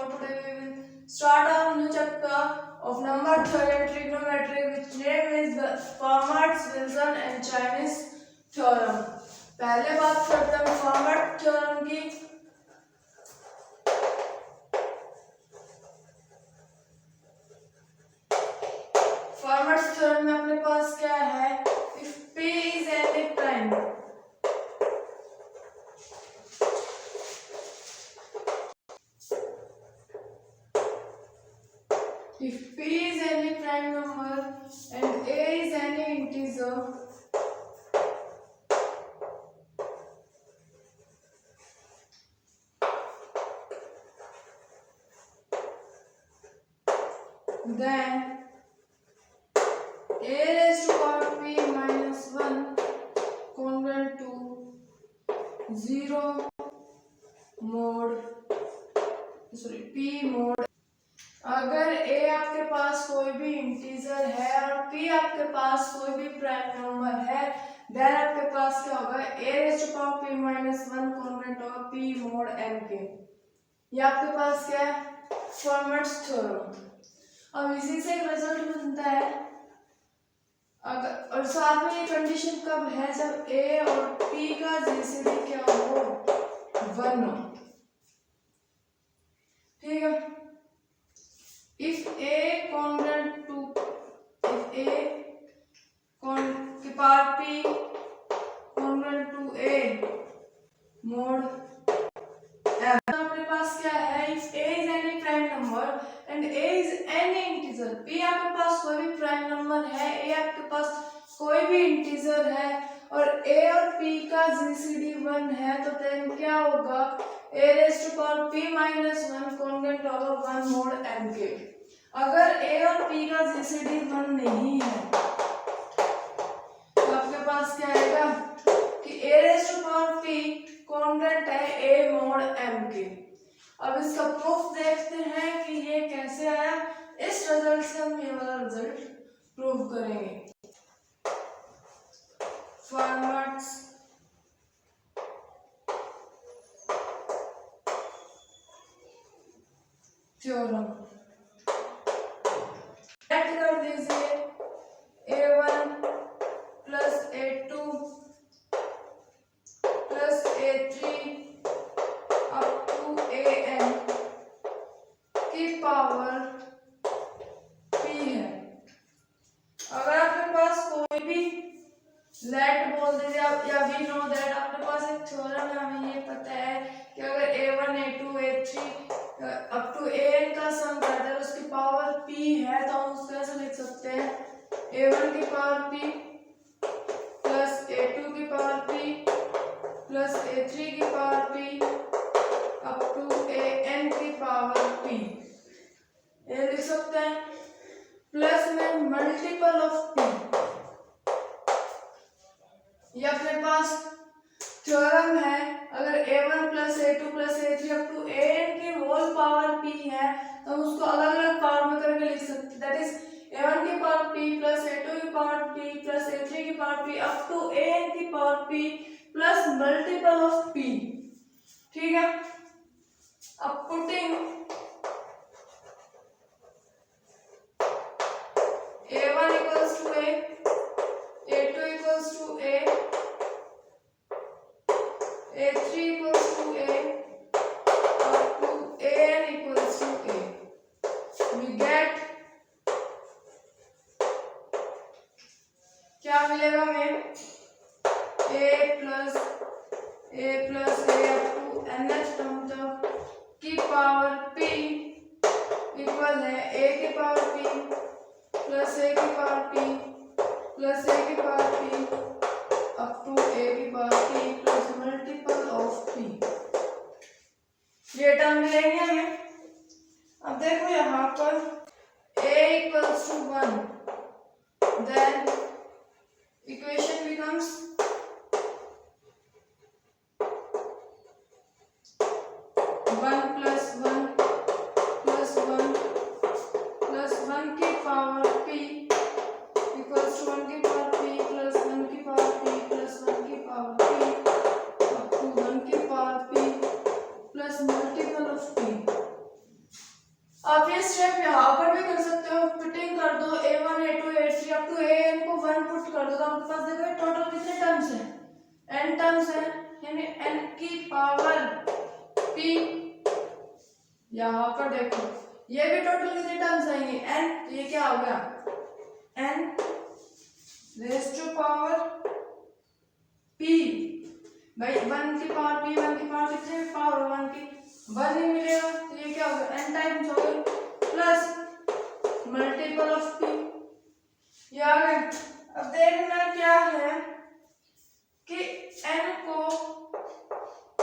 So today we will start our new chapter of number theory and trigonometry, which name is Fermat's, Wilson and Chinese theorem. पहले बात करते हैं format theorem की। Format theorem में अपने पास क्या है? If P is any prime, if P is any prime number and A is any integer, then A raised to power P minus 1 congruent to 0 mod P mod। अगर A आपके पास कोई भी integer है और P आपके पास कोई भी प्राइम नंबर है, देन आपके पास क्या होगा? A raised to power P minus 1 congruent होगा P mod M के। ये आपके पास क्या है? Formats theorem. अब इसी से एक रिजल्ट बनता है। अगर और साथ में ये कंडीशन कब है? जब A और P का जीसीडी क्या हो? 1 हो। ठीक है। If A congruent to if A की power P congruent to A mod M, अपने पास क्या है? If A is any prime number and A is any integer, P आपके पास कोई भी प्राइम नंबर है, A आपके पास कोई भी इंटीजर है और A और P का जीसीडी 1 है, तो देन क्या होगा? A raised to power P minus 1 congruent होगा 1 mod M के। अगर A और P का जीसीडी 1 नहीं है तो आपके पास क्या आएगा कि A raised to power P congruent है A mod M के। अब इसका प्रूफ देखते हैं कि ये कैसे आया। इस रिजल्ट से हम ये वाला रिजल्ट प्रूव करेंगे। फॉर्मेट्स थ्योरम कर दीजिए A1 plus A2 plus A3 up to AN की पावर P है। अगर आपके पास कोई भी लेट बोल दीजिए या वी नो दैट, आपके पास एक थ्योरम है, हमें ये पता है कि अगर A1 A2 A3 up to AN का सम करते हैं उसकी पावर P है, तो हम उसको ऐसे लिख सकते हैं A1 की पावर P प्लस A2 की पावर P प्लस A3 की power P up to AN की पावर P। ये लिख सकते हैं प्लस में मल्टीपल ऑफ P। ये अपने पास थ्योरम है। अगर A1 plus A2 plus A3 up to AN की होल पावर P है, तो हम उसको अलग अलग पावर में करके लिख सकते हैं। दैट इज A1 की पावर P प्लस A2 की पावर P प्लस A3 की power P up to AN की power P plus multiple of P। ठीक है। अब putting A1 equals to A, A2 equals to A, A3 equals to A up to AN equals to A, we get क्या मिलेगा हमें? A plus A up to nth term तक की power P equal है A की power P plus A की power P plus A की power P up to A की power P plus multiple of P। ये टर्म मिलेंगे हमें। अब देखो यहाँ पर A equals to 1, then equation becomes one की पावर P इक्वल्स टू 1 की पावर P प्लस 1 की पावर P प्लस 1 की पावर P अप टू 1 की power P plus multiple of P। Step यहाँ पर भी कर सकते हो, फिटिंग कर दो a1 a2 a3 up to an को 1 पुट कर दो, तो आपके पास देखो टोटल कितने टर्म्स हैं, n टर्म्स हैं, यानी n की पावर p। यहाँ पर देखो ये भी टोटल कितने टर्म्स आएंगे n, ये क्या हो गया n raise to power p। भाई 1 की पावर p, 1 की पावर कितने, पावर 1 की 1 ही मिलेगा, तो ये क्या होगा n टाइम्स हो गया प्लस मल्टीपल ऑफ p, ये आ गया। अब देखना क्या है कि n को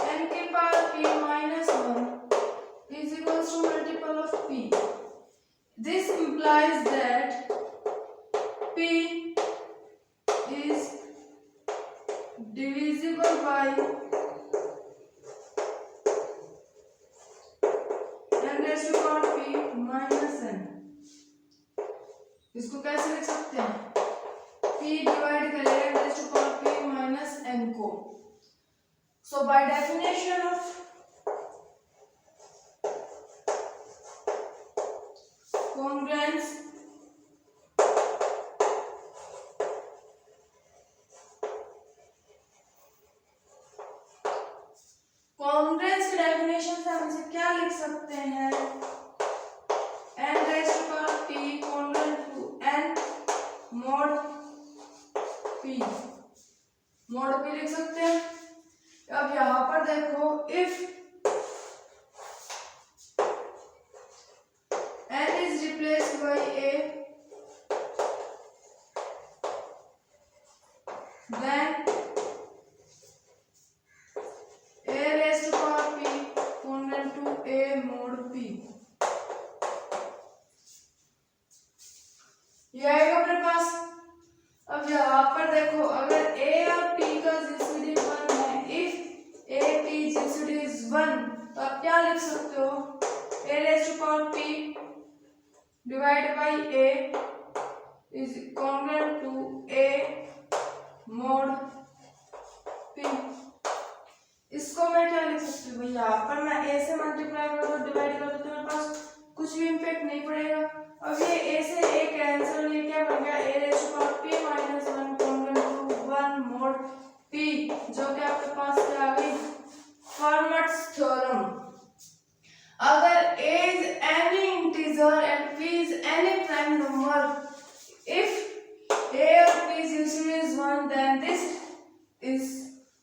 n की power p minus 1 is equals to multiple of p। This implies that p is divisible by n raised to power p minus n। इसको कैसे लिख सकते हैं, p डिवाइड करेगा n raised to power p minus n को। So by definition of congruence, congruence की definition से हम इसे क्या लिख सकते हैं, n raised to power p congruent to n mod p, mod p लिख सकते हैं। अब यहाँ पर देखो if n is replaced by a, then a raised to power p congruent to a mod p, ये आएगा अपने पास। अब यहाँ पर देखो अगर a और p का जीसीडी 1 है, if a p GCD is 1, तो आप क्या लिख सकते हो, a raised to power p divided by a is congruent to a mod p। इसको मैं क्या लिख सकती हूँ भाई, यहाँ पर मैं a से मल्टीप्लाई कर दो, डिवाइड कर दो, तो मेरे पास कुछ भी इम्पैक्ट नहीं पड़ेगा। अब ये a से a कैंसिल, ये क्या बन गया a raised to power p minus 1 congruent to 1 mod p, जो कि आपके पास क्या आ गई, फर्मट्स थ्योरम। अगर a is any integer and p is any prime number, if a or p is 1, then this is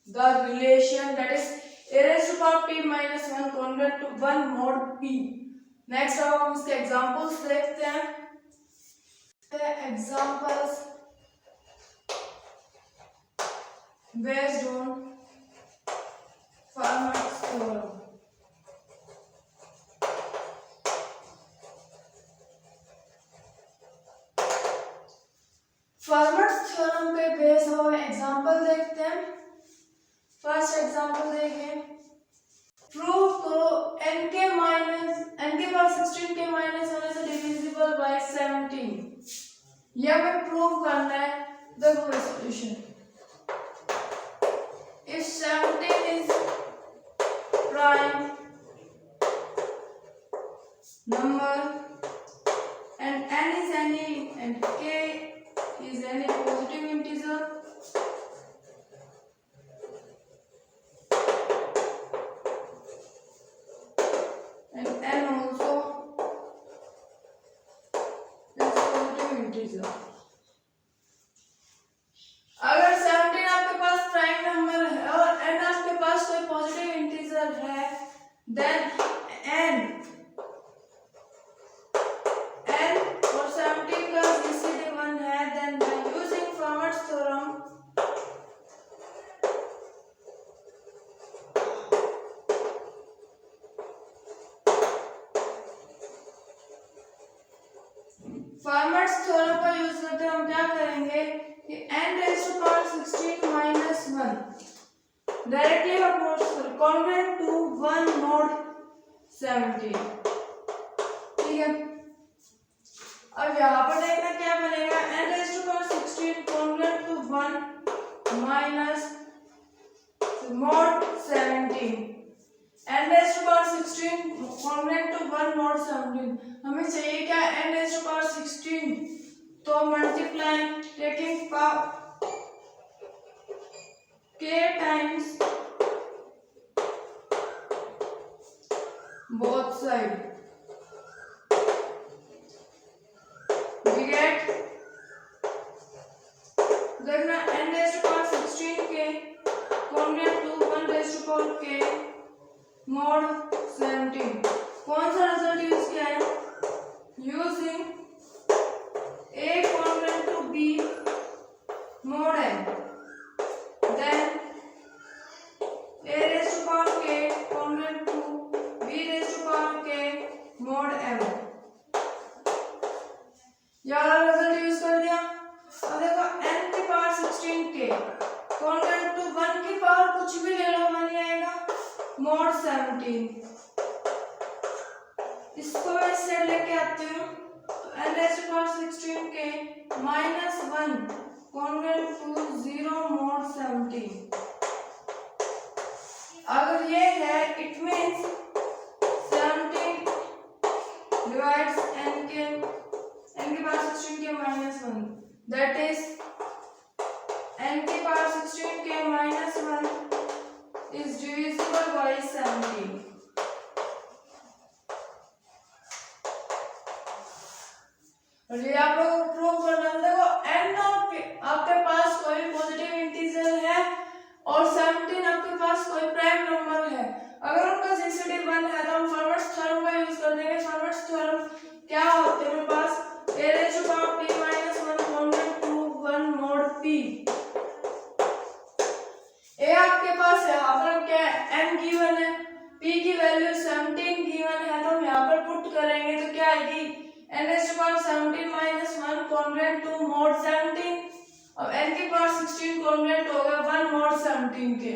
the relation, that is a raised to power p minus 1 congruent to 1 mod p। Next अब हम इसके examples देखते हैं। Examples based on Fermat's theorem. Fermat's theorem पे base हो example देखते हैं। First example देखें, प्रूव करो n के पावर 16 के माइनस होने से डिविजिबल बाय 17। यह हमें प्रूव करना है। देखो solution, if 17 is prime number and n is any and k is any positive integer, and n also is positive integer। अगर 17 आपके पास प्राइम नंबर है और n आपके पास कोई पॉजिटिव इंटीजर है, देन n और 17 का जीसीडी 1 है, then by using Fermat's theorem Fermat's theorem का यूज करते हम क्या करेंगे कि n raised to power 16 minus 1 directly proportional congruent to 1 mod 17। ठीक है, अब यहाँ पर देखना क्या बनेगा, n raised to power 16 congruent to 1 minus mod 17। n raised to power 16 congruent to 1 mod 17, हमें चाहिए क्या n raised to power 16, तो multiply taking power k times both side, we get then n raised to power 16 k congruent to 1 raised to power k mod 17। कौन सा result use किया है? Using a congruent to b mod n, then a raised to power k congruent to b raised to power k mod m। ये वाला result use कर दिया। अब देखो n की पावर 16 k कॉन्ग्रुएंट टू 1 की पावर कुछ भी ले लो मान आएगा mod 17। इसको मैं इससे लेके आती हूँ, तो n raised to power 16 k minus 1 congruent to 0 mod 17। अगर ये है इट मीन्स 17 divides n की power 16 k minus 1, that is n की power 16 k minus 1 is divisible by 17। और ये आप लोगों को प्रूव करना है। देखो n आपके पास कोई पॉजिटिव इंटीजर है और 17 आपके पास कोई प्राइम नंबर है, अगर उनका जीसीडी 1 है तो हम फॉरवर्ड्स थ्योरम का यूज कर देंगे। फॉरवर्ड्स थ्योरम क्या होते हैं? मेरे पास a raised to power p minus 1 congruent to 1 mod p। a आपके पास है, यहाँ पर क्या है n गिवन है, p की वैल्यू 17 गिवन है, तो हम यहाँ पर पुट करेंगे तो क्या आएगी n raised to power 17 minus 1 congruent to mod 17। अब n की पावर 16 congruent हो गया 1 mod 17 के।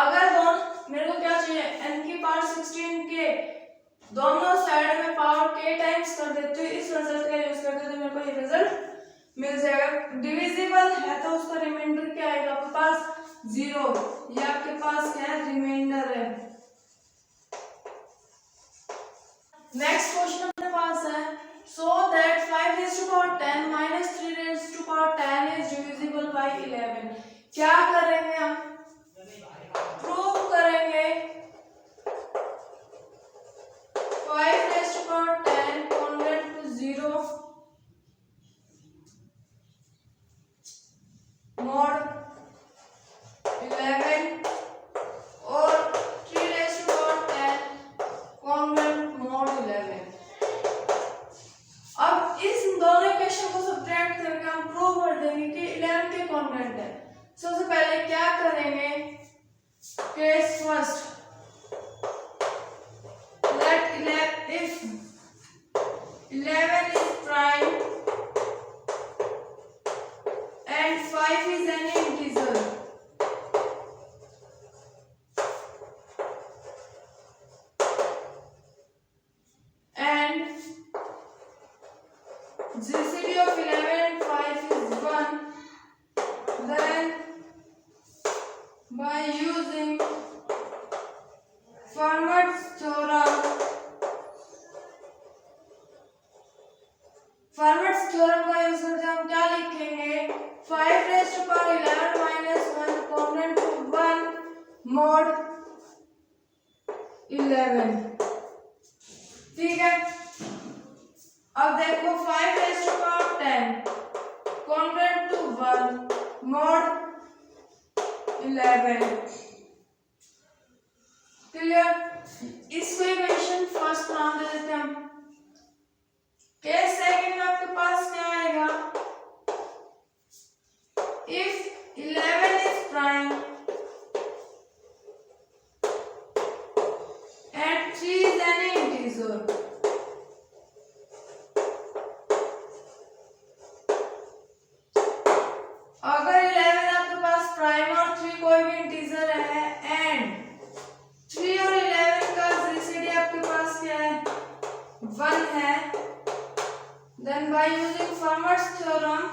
अगर दोनों मेरे को क्या चाहिए n की पावर 16 के दोनों साइड में पावर k टाइम्स कर देते हो, इस रिजल्ट का यूज करते तो मेरे को ये रिजल्ट मिल जाएगा। डिविजिबल है तो उसका रिमाइंडर क्या आएगा आपके पास 0, ये आपके पास क्या है रिमाइंडर है। नेक्स्ट क्वेश्चन अपने पास है so that 5 raised to power 10 minus 3 raised to power 10 is divisible by 11। क्या करेंगे हम? प्रूव करेंगे 5 raised to power 10 congruent to 0 mod 11 और 3 raised to power 10 congruent mod 11। अब इस दोनों इक्वेशन को सब्ट्रैक्ट करके हम प्रूव कर देंगे कि 11 के कॉन्ग्रुएंट है। सबसे पहले क्या करेंगे? Case first, let 11 if 11 is prime and 5 is any integer, and GCD of 11 and 5 is 1, then by using Fermat's theorem का यूज करके हम क्या लिखेंगे? 5 raised to power 11 minus 1 congruent to 1 mod 11। ठीक है, अब देखो 5 raised to power 10 congruent to 1 mod 11। Clear? इसको इक्वेशन फर्स्ट नाम दे देते हैं हम। केस सेकंड में आपके पास क्या आएगा? If 11 is prime and 3 is any integer, अगर 11 आपके पास प्राइम और 3 कोई भी इंटीजर है एंड 3 और 11 का जीसीडी आपके पास क्या है 1 है, then by using Fermat's theorem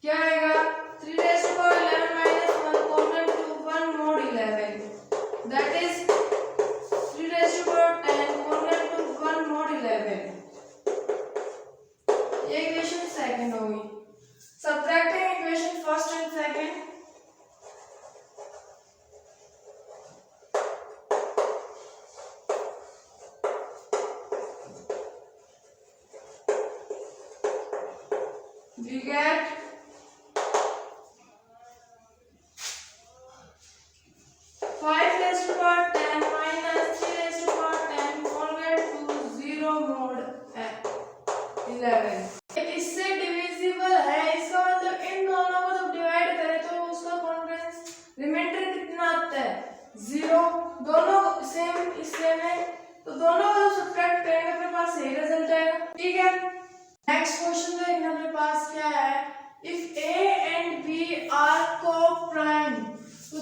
क्या आएगा?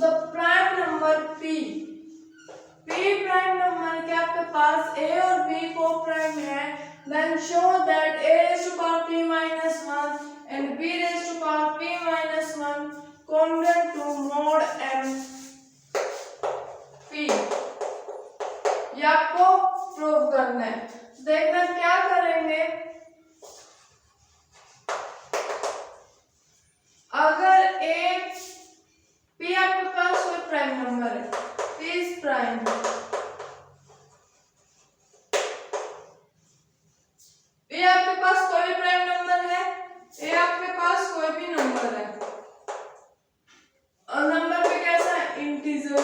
The prime number p prime number के आपके पास a और b को प्राइम है, then show that a raised to power p minus 1 and b raised to power p minus 1 congruent to mod m p। ये आपको prove करना है। देखना क्या करेंगे, अगर एक p आपके पास कोई प्राइम नंबर है, p इज प्राइम, a आपके पास कोई भी प्राइम नंबर है, a आपके पास कोई भी नंबर है और नंबर पे कैसा है, इंटीजर।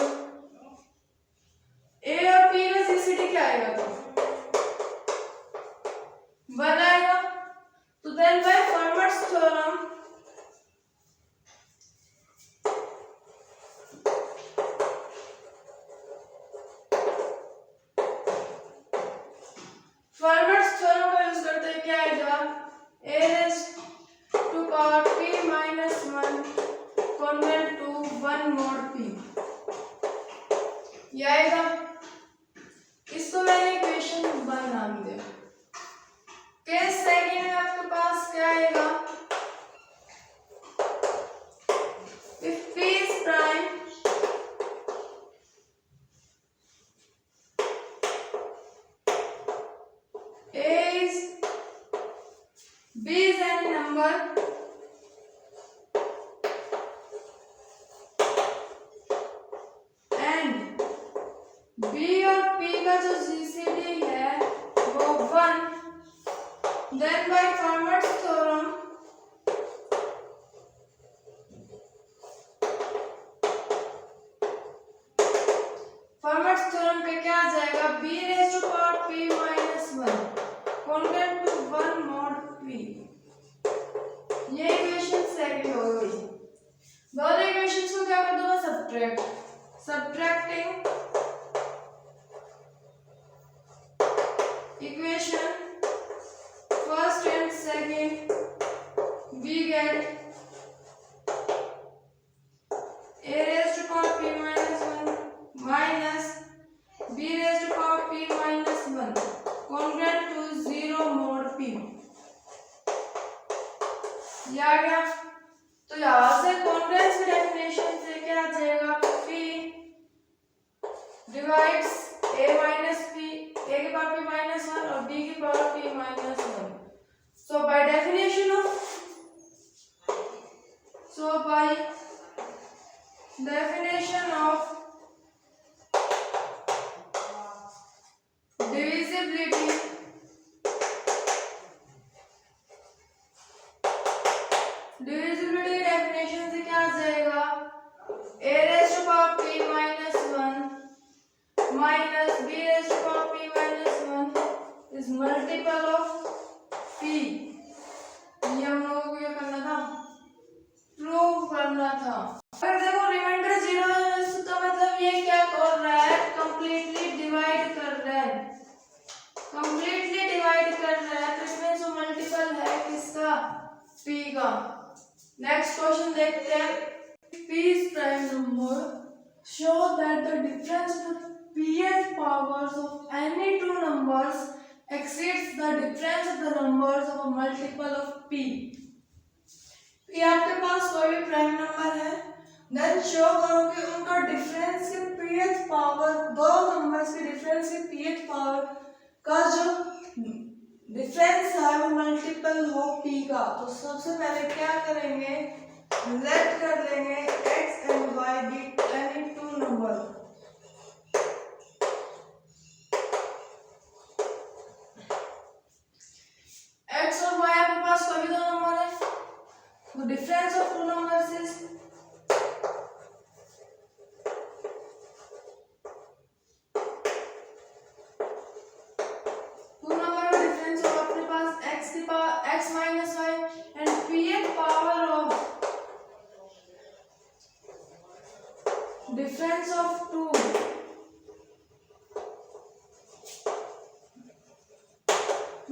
a और p का जीसीडी क्या आएगा, तो 1 आएगा। तो देन बाय फॉर्मर्स थ्योरम का यूज करते हैं, क्या आएगा, a raised to power p minus 1 congruent to 1 mod p, ये आएगा। इसको मैंने इक्वेशन 1 नाम दिया। केस सेकंड में आपके पास क्या आएगा, if p is prime b is any number and b और p का जो जीसीडी है वो 1, then by Fermat's theorem पे क्या आ जाएगा, b raised to power p minus 1 congruent to 1 mod p। ये इक्वेशन सेकंड हो गई। दोनों इक्वेशंस को क्या कर दूंगा, subtracting equation first and second, we get a raised to power p minus 1 minus b raised to power p minus 1 congruent to 0 mod p। ये आ गया। तो यहाँ से कॉन्ग्रुएंस की डेफिनेशन से क्या आ जाएगा, p divides a minus p, a की पावर p माइनस 1 और b की power p minus 1। So by definition of divisibility definition से क्या आ जाएगा, a raised to power p minus 1 minus b raised to power p minus 1 is multiple of p। ये हम लोगों को ये करना था, प्रूव करना था। अगर देखो रिमाइंडर 0 है तो मतलब ये क्या कर रहा है, कंप्लीटली डिवाइड कर रहा है, कंप्लीटली डिवाइड कर रहा है, तो इसमें जो मल्टीपल है किसका, p का। नेक्स्ट क्वेश्चन देखते हैं, p is prime number, show that the difference of the pth powers of any two numbers exceeds the difference of the numbers of a multiple of p। p आपके पास कोई भी prime number है, then show करो कि उनका difference के pth power, दो नंबर्स के डिफरेंस के pth पावर का जो डिफरेंस है वो मल्टीपल हो p का। तो सबसे पहले क्या करेंगे, लेट कर लेंगे x and y be any two number। x और y आपके पास कोई भी दो नंबर है, तो difference of two numbers is x minus y and pth power of difference of two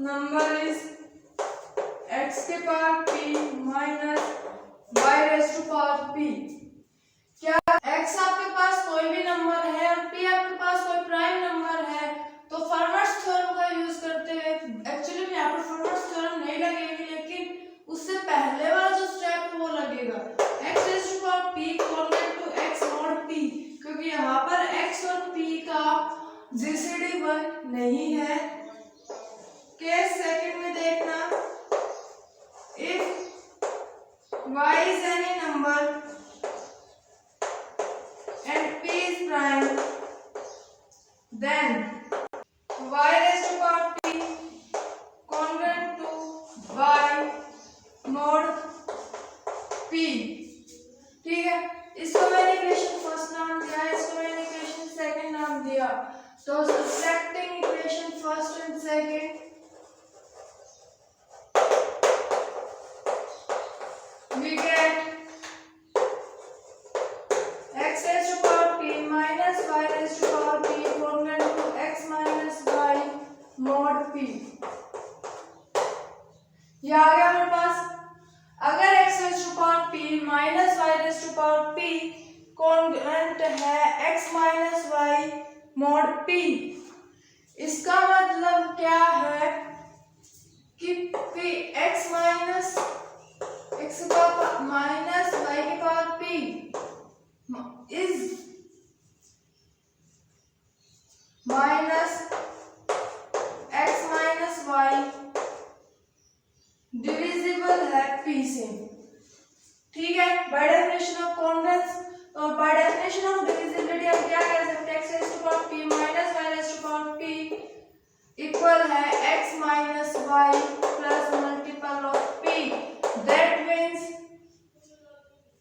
number is x के power p minus y raised to power p। क्या x नंबर है और p आपके पास कोई प्राइम नंबर है तो फर्मर्स theorem का यूज करते हुए, एक्चुअली में यहाँ पर फर्मर्स थ्योरम नहीं लगेगी लेकिन उससे पहले वाला जो स्टेप है वो लगेगा, x raise to power p equal to x mod p, क्योंकि यहाँ पर x और p का जीसीडी 1 नहीं है। केस सेकंड में देखना, if y is any number and p is prime, then y raised to power p congruent to y mod p। ठीक है, इसको मैंने इक्वेशन फर्स्ट नाम दिया, इसको मैंने इक्वेशन सेकंड नाम दिया। तो subtracting equation first and second, we get x raised to power p minus y raised to power p congruent to x minus y mod p। ये आ गया हमारे पास। अगर x raised to power p minus y raised to power p congruent है x minus y mod p, इसका मतलब क्या है कि p x minus x power minus y की power p is minus x minus y divisible है p से। ठीक है, बाय डेफिनेशन ऑफ कॉन्ग्रुएंस और बाय डेफिनेशन ऑफ डिविजिबिलिटी हम क्या कह सकते हैं, x raise to power p minus y raise to power p equal है x minus y plus multiple of p। That means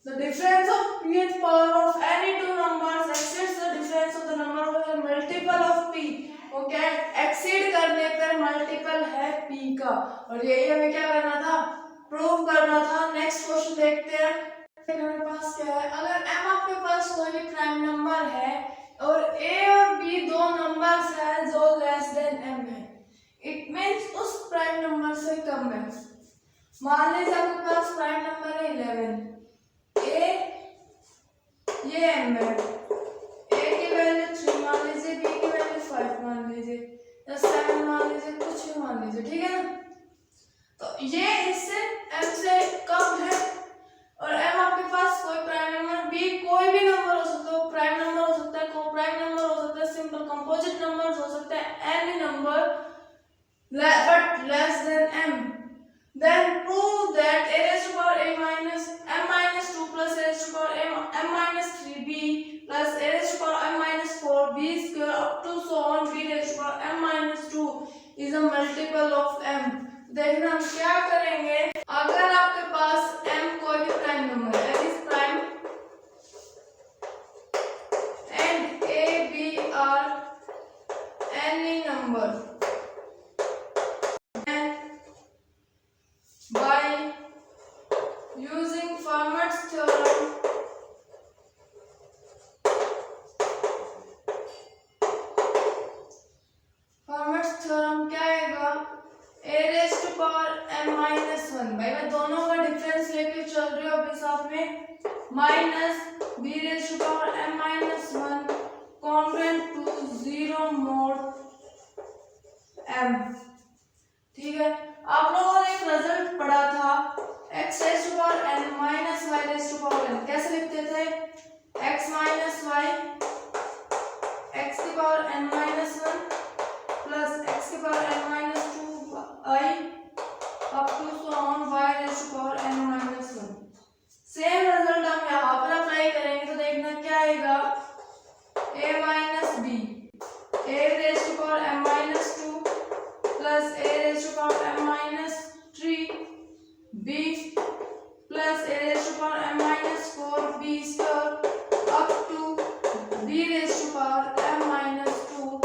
the difference of pth power of any two numbers exceeds the difference of the number of the multiple of p। Okay, exceed करने पर multiple है p का, और यही हमें क्या करना था, प्रूव करना था। नेक्स्ट क्वेश्चन देखते हैं। हमारे पास क्या है, अगर m आपके पास कोई भी प्राइम नंबर है और a और b दो नंबर्स हैं जो लेस देन m है, इट मींस उस प्राइम नंबर से कम है। मान लीजिए आपके पास प्राइम नंबर है 11, a ये m है, a की वैल्यू 3 मान लीजिए, b की वैल्यू 5 मान लीजिए, या 7 मान लीजिए, कुछ भी मान लीजिए। ठीक है ना, तो ये इससे m से कम है और m आपके पास कोई प्राइम नंबर, b कोई भी नंबर हो सकता है, प्राइम नंबर हो सकता है, को प्राइम नंबर हो सकता है, सिंपल कंपोजिट नंबर्स हो सकते हैं, any number but less than m। Then prove that a raised to power a minus m minus 2 plus a raised to power m minus 3b plus a raised to power m minus 4b square up to so on b raised to power m minus 2 is a multiple of m। देखना हम क्या करेंगे, अगर आपके पास m कोई भी prime number है, that is prime, and a b are any number, by using Fermat's theorem, Fermat's theorem क्या आएगा, a raised to power m minus 1, भाई मैं दोनों का डिफरेंस लेके चल रही हूँ अभी साथ में, minus b raised to power m minus 1 congruent to 0 mod m। ठीक है, आप लोगों ने एक रिजल्ट पढ़ा था, x raised to power n minus y raised to power n, कैसे लिखते थे, x minus y x की power n minus 1 plus x की power n minus 2 i up to so on y raised to power n minus 1। Same result हम यहाँ पर apply करेंगे तो देखना क्या आएगा, a minus b a raised to power m minus 2 plus a raised to power m minus 3 b plus a raised to power m minus 4 b square up to b raised to power m minus 2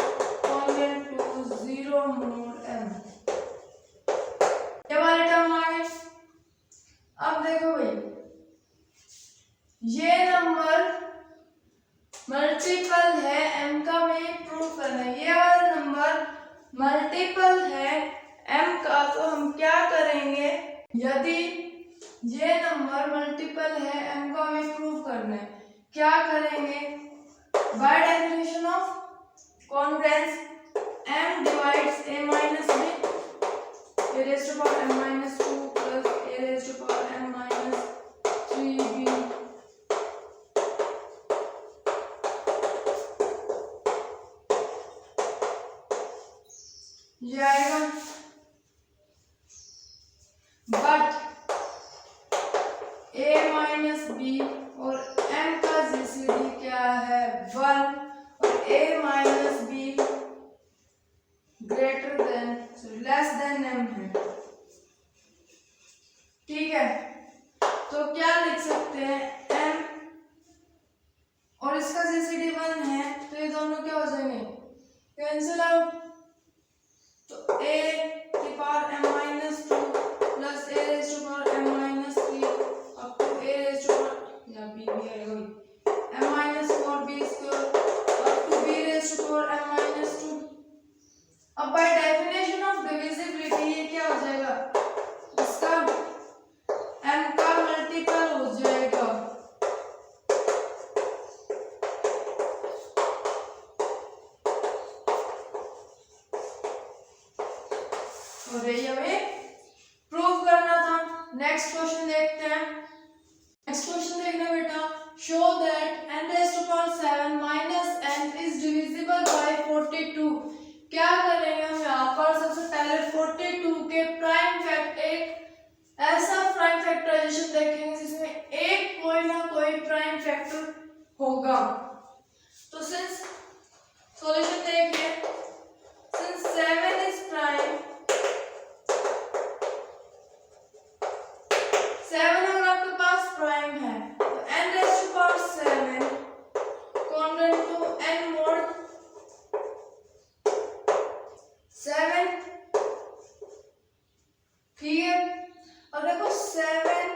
congruent to 0 mod m। ये वाले term आ गए। अब देखो भाई, ये number multiple है m का, में प्रूव करना है, ये वाला नंबर मल्टीपल है m का, तो हम क्या करेंगे, यदि ये नंबर मल्टीपल है m का, हमें प्रूव करना है, क्या करेंगे, By definition of congruence, m divides a minus b, a raised to power m minus 2 plus a raised to power m minus 3b ये आएगा। बट a माइनस बी और m का जीसीडी क्या है 1 और a minus be greater than less than m है। ठीक है, तो क्या लिख सकते हैं m और इसका जीसीडी 1 है तो ये दोनों क्या हो जाएंगे कैंसिल आउट। तो a की power m minus 2 plus a raise to power m minus 3 up to a raise to power या b भी आएगा भाई m minus 4b square up to b raise to power m minus 2। अब bye definition of divisibility ये क्या हो जाएगा इसका m का मल्टीपल हो जाएगा। और ये हमें प्रूव करना था। नेक्स्ट क्वेश्चन देखते हैं। नेक्स्ट क्वेश्चन देखना बेटा, show that n raise to power 7 minus n is divisible by 42। क्या करेंगे हम यहाँ पर सबसे पहले 42 के प्राइम फैक्टर एक ऐसा प्राइम फैक्टराइजेशन देखेंगे जिसमें एक कोई ना कोई प्राइम फैक्टर होगा। तो सिंस सॉल्यूशन देखिए, सिंस 7 इज प्राइम, 7 अगर आपके पास प्राइम है तो n raise to power 7 congruent to n mod 7। ठीक है, और देखो 7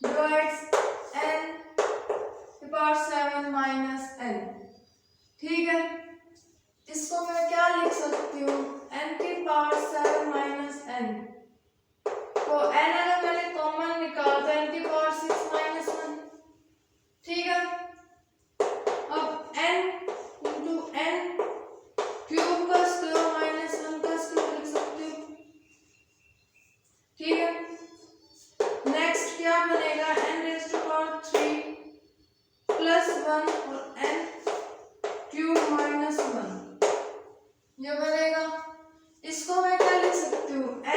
डिवाइड्स n की पावर 7 माइनस n। ठीक है, इसको मैं क्या लिख सकती हूँ n की पावर 7 माइनस n। तो n अगर मैंने कॉमन निकाला तो n की पावर 6 माइनस 1। ठीक है, अब n इंटू n क्यूब का स्क्वायर माइनस 1 का स्क्वायर लिख सकते हो। ठीक है, नेक्स्ट क्या बनेगा n raise to power 3 plus 1 और n क्यूब माइनस 1 ये बनेगा। इसको मैं क्या लिख सकती हूँ n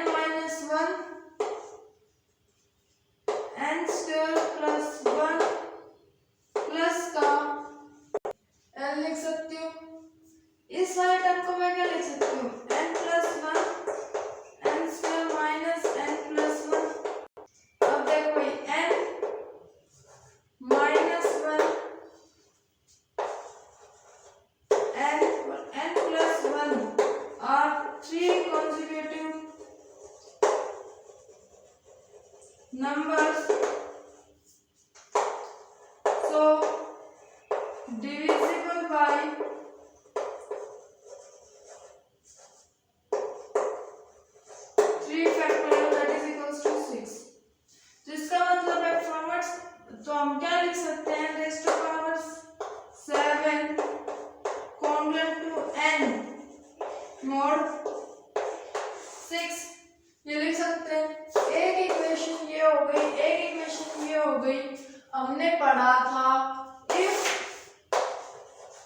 minus 1 n square plus 1 plus का n लिख सकती हूँ। इस वाले टर्म को मैं क्या लिख सकती हूँ n plus 1 n square minus n plus 1। अब देखो भाई n माइनस 1 n और n plus 1 are 3 consecutive numbers, so divisible by 3 factorial that is equals to 6। तो इसका मतलब है फॉर्वर्ड्स, तो हम क्या लिख सकते हैं raise to power 7 congruent to n mod 6 ये लिख सकते हैं। एक इक्वेशन ये हो गई, एक इक्वेशन ये हो गई। हमने पढ़ा था इफ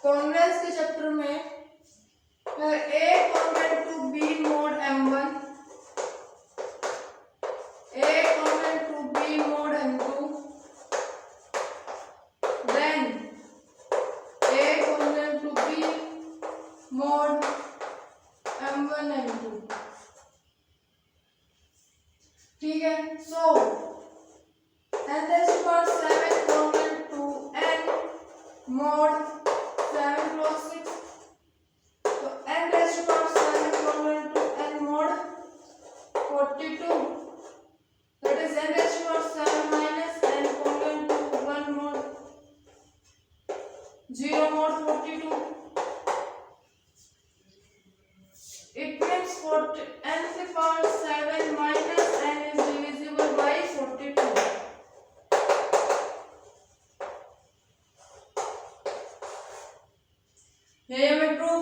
कॉन्ग्रुएंस के चैप्टर में a congruent to b mod m1, a congruent to b mod m2, then a congruent to b mod m1 m2। ठीक है, so n raise to power 7 congruent to n mod 7 plus 6, तो n raise to power 7 congruent to n mod 42, that is n raise to power 7 minus n congruent to 1 mod 0 mod 42। It means n to the power 7 minus n is divisible by 42। यही हमें prove